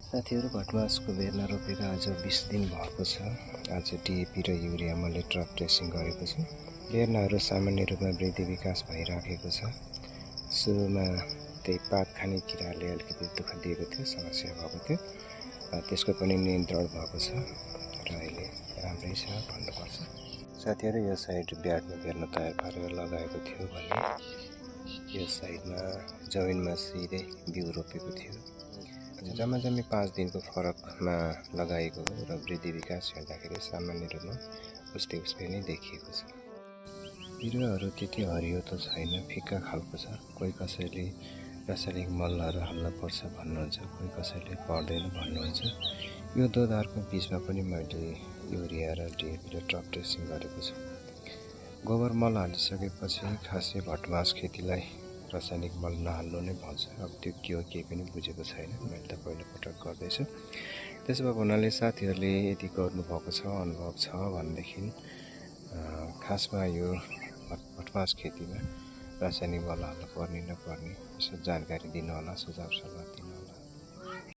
साथीहरू भटमासको बेर्ना रोपेको आज 20 दिन भएको छ। आज डिएपी र युरिया मैले ड्रप ड्रेसिङ गरेको छु। बेर्नाहरू सामान्य रूपमा वृद्धि विकास भइराखेको छ। सुरुमा त्यही पात खाने किराले अलिकति दुःख दिएको थियो, समस्या भएको थियो। त्यसको पनि नियन्त्रण भएको छ र अहिले राम्रै छ भन्नुपर्छ। साथीहरू यो साइड ब्याडमा बेर्ना तयार पारेर लगाएको थियो भने यो साइडमा जमिनमा सिधै बिउ रोपेको थियो। जम्मी 5 दिनको फरकमा लगाएको हो र वृद्धि विकास हेर्दाखेरि सामान्य रूपमा उस्तै नै देखिएको छ। बिरुवाहरू त्यति हरियो त छैन, फिक्का खालको छ। कोही कसैले रासायनिक मलहरू हाल्न पर्छ भन्नुहुन्छ, कोही कसैले पर्दैन भन्नुहुन्छ। यो दोधारको बिचमा पनि मैले युरिया र डिएपी र ड्रप ड्रेसिङ गरेको छु। गोबर मल हालिसकेपछि खासै भटमास खेतीलाई रासायनिक मल नहाल्नु नै भन्छ। अब त्यो के हो केही पनि बुझेको छैन, मैले त पहिलोपटक गर्दैछु। त्यसो भएको हुनाले साथीहरूले यदि गर्नुभएको छ, अनुभव छ भनेदेखि खासमा यो भटमास खेतीमा रासायनिक मल हाल्नु पर्ने नपर्ने यसो जानकारी दिनुहोला, सुझाव सल्लाह दिनुहोला।